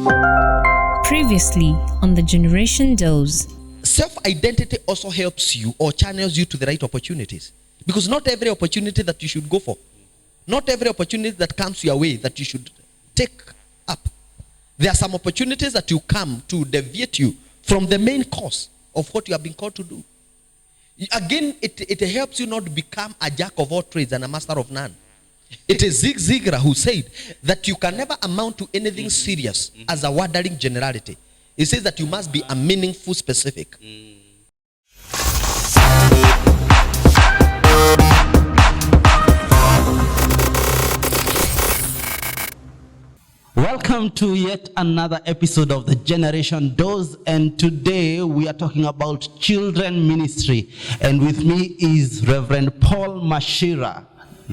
Previously on the Generation Dose. Self-identity also helps you or channels you to the right opportunities. Because not every opportunity that you should go for, not every opportunity that comes your way that you should take up. There are some opportunities that you come to deviate you from the main course of what you have been called to do. Again, it helps you not become a jack of all trades and a master of none. It is Zig Ziglar who said that you can never amount to anything serious as a wandering generality. He says that you must be a meaningful specific. Welcome to yet another episode of the Generation Dose, and today we are talking about children ministry, and with me is Reverend Paul Machira,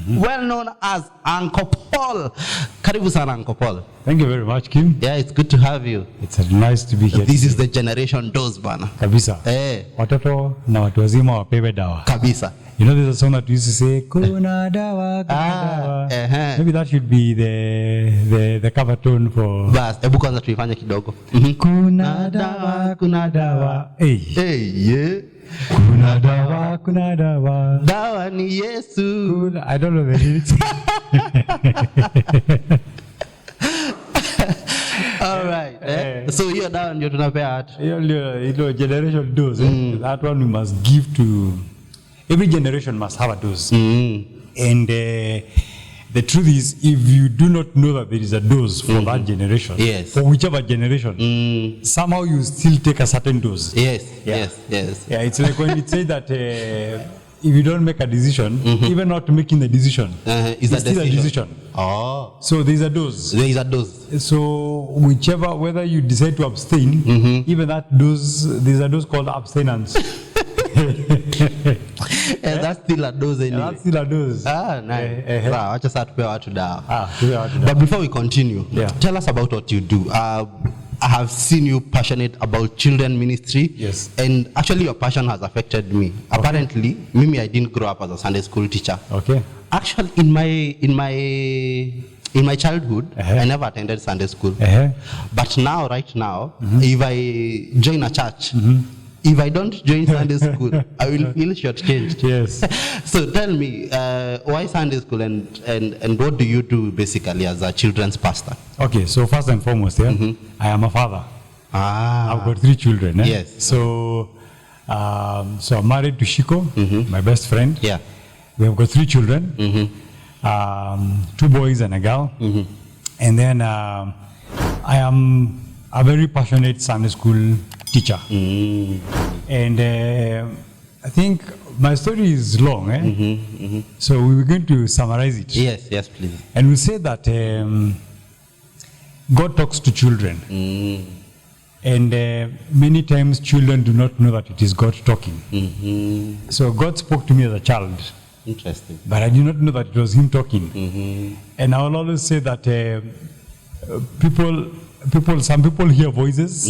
well known as Uncle Paul. Karibu sana, Uncle Paul. Thank you very much, Kim. Yeah, it's good to have you. It's nice to be here. This is the Generation Dose, bana. Kabisa. Watoto na watu wazima wapewe dawa. Kabisa. You know, there's a song that we used to say, Kuna dawa, kuna dawa. Maybe that should be the cover tone for... Bas, ebu kwanza tuifanye kidogo. Kuna dawa, kuna dawa. Hey, yeah. Kuna dawa, kuna dawa. Dawa ni Yesu. I don't know the lyrics. All right. So hiyo dawa ndio tunapea watu. Hiyo generation dose. That one we must give to... Every generation must have a dose. And the truth is, if you do not know that there is a dose for that generation, yes, for whichever generation, somehow you still take a certain dose. Yes. Yeah, it's like when it says that if you don't make a decision, even not making the decision, is still a decision. Oh. So there is a dose. There is a dose. So whether you decide to abstain, even that dose, there is a dose called abstinence. That's still a dose anyway. That's still a dose. Nice. Wacha sasa tupe watu dawa. But before we continue, tell us about what you do. I have seen you passionate about children ministry. Yes. And actually your passion has affected me. Okay. Apparently, Mimi, I didn't grow up as a Sunday school teacher. Okay. Actually, in my childhood, I never attended Sunday school. But right now, if I join a church, if I don't join Sunday school, I will feel shortchanged. Yes. So tell me, why Sunday school and what do you do basically as a children's pastor? Okay, so first and foremost, I am a father. I've got 3 children. Yes. So I'm married to Shiko, my best friend. Yeah. We have got 3 children, 2 boys and a girl. And then I am a very passionate Sunday school teacher. And I think my story is long, so we're going to summarize it. Yes, please. And we say that God talks to children. And many times children do not know that it is God talking. So God spoke to me as a child. Interesting. But I do not know that it was him talking. And I will always say that some people hear voices.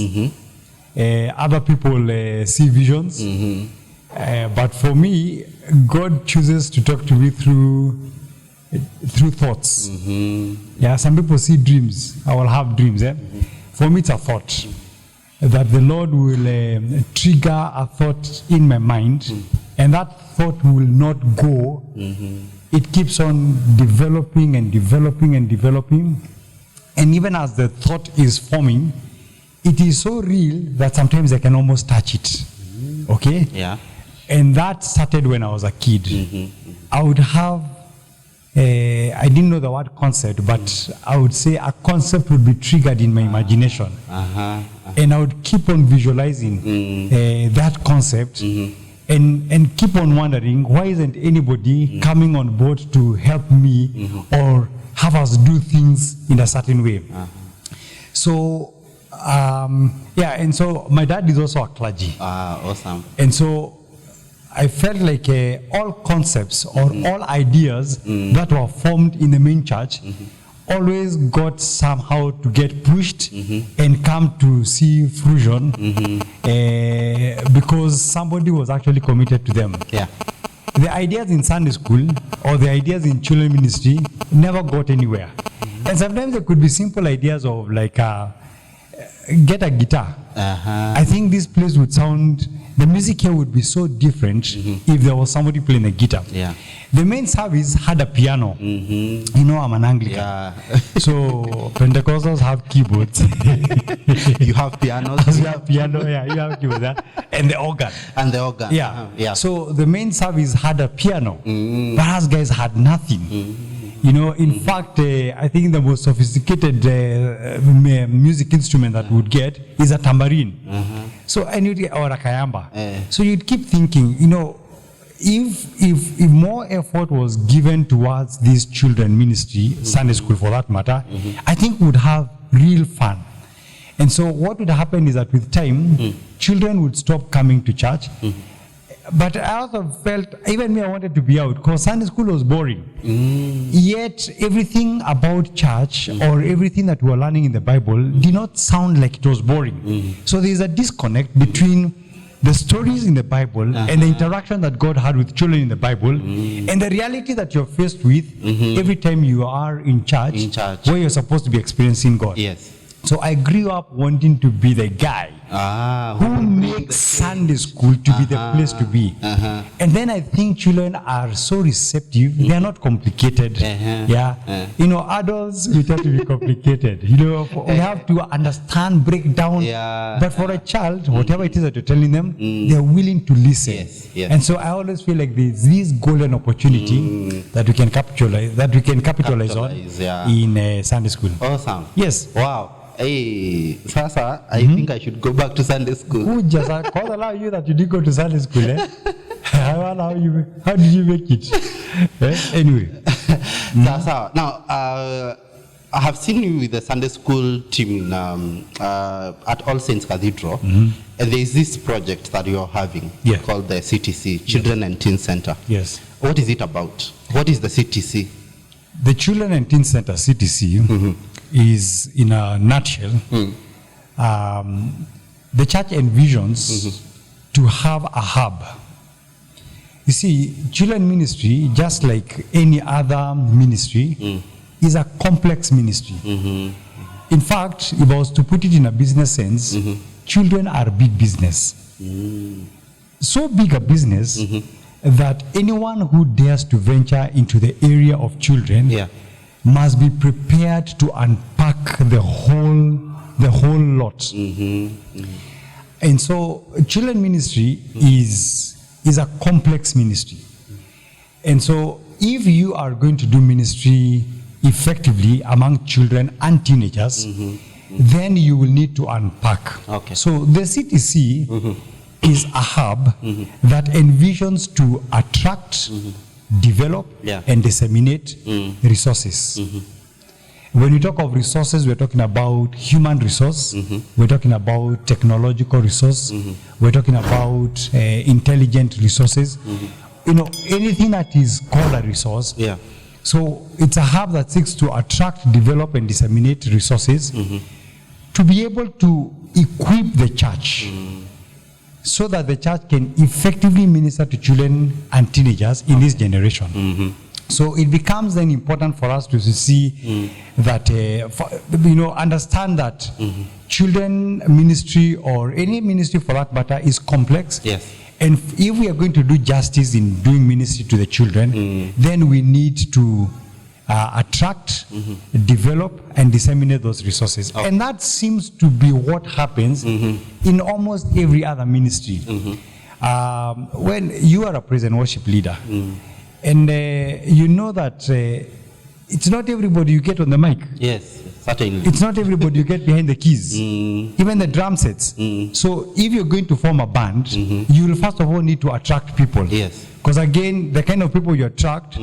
Other people see visions, but for me, God chooses to talk to me through thoughts. Yeah, some people see dreams. I will have dreams. For me, it's a thought that the Lord will trigger a thought in my mind, and that thought will not go. It keeps on developing and developing and developing, and even as the thought is forming, it is so real that sometimes I can almost touch it. Okay? Yeah. And that started when I was a kid. I would have, I didn't know the word concept, but I would say a concept would be triggered in my imagination. And I would keep on visualizing that concept and keep on wondering, why isn't anybody coming on board to help me or have us do things in a certain way? So, and so my dad is also a clergy. Awesome. And so I felt like all concepts or all ideas that were formed in the main church always got somehow to get pushed and come to see fruition because somebody was actually committed to them. Yeah. The ideas in Sunday school or the ideas in children ministry never got anywhere. And sometimes there could be simple ideas of like get a guitar. I think this place would sound, the music here would be so different if there was somebody playing a guitar. Yeah. The main service had a piano. You know, I'm an Anglican. Yeah. So Pentecostals have keyboards. You have pianos. You have piano, yeah, you have keyboards, yeah? And the organ. And the organ. Yeah. Yeah. So the main service had a piano. But us guys had nothing. You know, in fact, I think the most sophisticated music instrument that we would get is a tambourine. So, and or a kayamba. So you'd keep thinking, you know, if more effort was given towards this children ministry, Sunday school for that matter, I think we would have real fun. And so what would happen is that with time, children would stop coming to church. But I also felt, even me, I wanted to be out because Sunday school was boring. Yet everything about church or everything that we were learning in the Bible did not sound like it was boring. So there is a disconnect between the stories in the Bible and the interaction that God had with children in the Bible and the reality that you're faced with every time you are in church, where you're supposed to be experiencing God. Yes. So I grew up wanting to be the guy who makes Sunday school to be the place to be. And then I think children are so receptive. They are not complicated. Yeah. You know, adults, we tend to be complicated. You know, we have to understand, break down. But for a child, whatever it is that you're telling them, they're willing to listen. Yes. And so I always feel like there's this golden opportunity that we can capitalize on in Sunday school. Awesome. Yes. Wow. Hey, Sasa, I think I should go back to Sunday school. Who just called allow you that you did go to Sunday school, eh? How did you make it? Anyway. Sasa, now, I have seen you with the Sunday school team at All Saints Cathedral. And there is this project that you are having called the CTC, Children and Teen Center. Yes. What is it about? What is the CTC? The Children and Teen Center, CTC, is, in a nutshell, the church envisions to have a hub. You see, children ministry, just like any other ministry, is a complex ministry. In fact, if I was to put it in a business sense, children are big business. So big a business that anyone who dares to venture into the area of children must be prepared to unpack the whole lot. And so children ministry is a complex ministry. And so if you are going to do ministry effectively among children and teenagers, then you will need to unpack. So the CTC is a hub that envisions to attract, develop, and disseminate resources. When we talk of resources, we're talking about human resource, we're talking about technological resource, we're talking about intelligent resources. You know, anything that is called a resource. So it's a hub that seeks to attract, develop, and disseminate resources to be able to equip the church so that the church can effectively minister to children and teenagers in this generation. So it becomes then important for us to see that, understand that children ministry or any ministry for that matter is complex. And if we are going to do justice in doing ministry to the children, then we need to attract, develop, and disseminate those resources. And that seems to be what happens in almost every other ministry. When you are a praise and worship leader, and you know that it's not everybody you get on the mic. Certainly. It's not everybody you get behind the keys, even the drum sets. So if you're going to form a band, you will first of all need to attract people. Because again, the kind of people you attract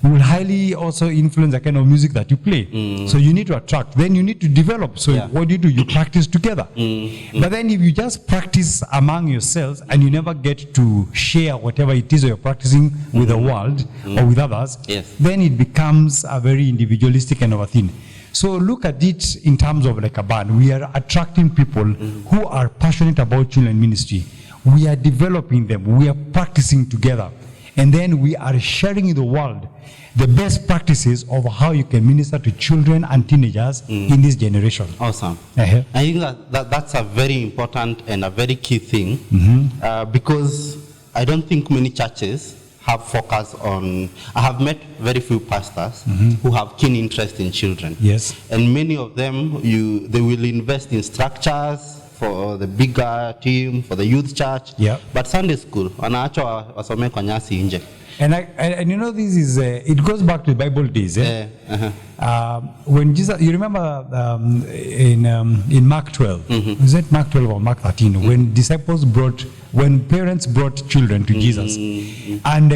will highly also influence the kind of music that you play. So you need to attract. Then you need to develop. So what do? You practice together. But then if you just practice among yourselves and you never get to share whatever it is you're practicing with the world or with others, then it becomes a very individualistic kind of a thing. So look at it in terms of like a band. We are attracting people who are passionate about children ministry. We are developing them. We are practicing together. And then we are sharing in the world the best practices of how you can minister to children and teenagers in this generation. Awesome. Uh-huh. I think that's a very important and a very key thing, because I don't think many churches have focus on. I have met very few pastors who have keen interest in children. Yes. And many of them, they will invest in structures for the bigger team, for the youth church. Yeah. But Sunday school, wanaacha wasome kwa nyasi nje. And you know, this is it goes back to the Bible days. When Jesus, you remember in Mark 12, is it Mark 12 or Mark 13? When parents brought children to Jesus, and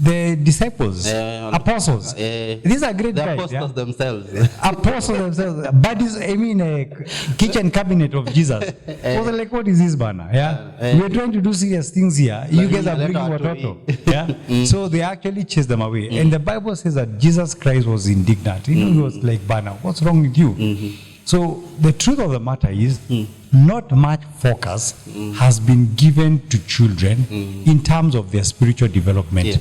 the disciples, apostles, these are great the guys. apostles themselves. Apostles themselves, buddies, I mean, kitchen cabinet of Jesus. Was like, what is this, banner? Yeah, we are trying to do serious things here. You guys are bringing watoto. Yeah, so they actually chased them away. And the Bible says that Jesus Christ was indignant. You know, he was like, banner, what's wrong with you? So the truth of the matter is, not much focus has been given to children in terms of their spiritual development. Yeah.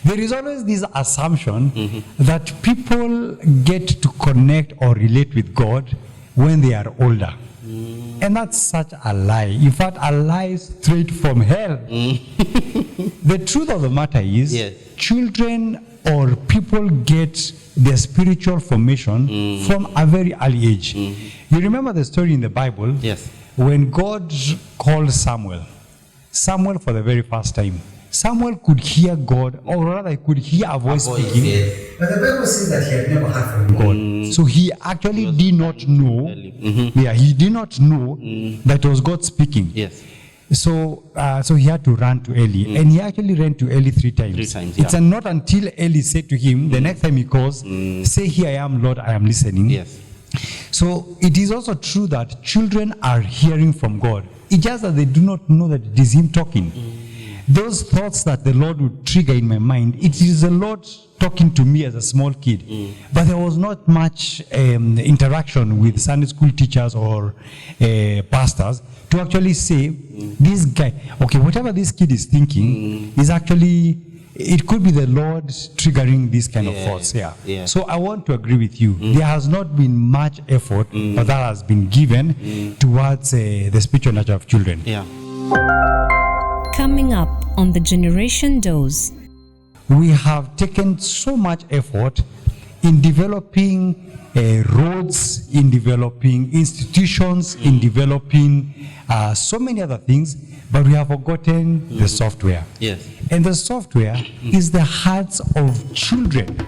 There is always this assumption that people get to connect or relate with God when they are older. And that's such a lie. In fact, a lie straight from hell. The truth of the matter is, Yes. children or people get their spiritual formation from a very early age. You remember the story in the Bible? Yes. When God called Samuel for the very first time. Samuel could hear God, or rather he could hear a voice speaking. But the Bible says that he had never heard from God. So he actually did not know, he did not know that it was God speaking. Yes. So he had to run to Eli. And he actually ran to Eli 3 times. 3 times, It's yeah. not until Eli said to him, the next time he calls, say, here I am, Lord, I am listening. Yes. So it is also true that children are hearing from God. It's just that they do not know that it is him talking. Those thoughts that the Lord would trigger in my mind, it is the Lord talking to me as a small kid. But there was not much interaction with Sunday school teachers or pastors to actually say, this guy, okay, whatever this kid is thinking is actually, it could be the Lord triggering these kind of thoughts. Yeah. So I want to agree with you. There has not been much effort, but that has been given towards the spiritual nature of children. Yeah. Coming up on the Generation Dose. We have taken so much effort in developing roads, in developing institutions, in developing so many other things, but we have forgotten the software. Yes. And the software is the hearts of children.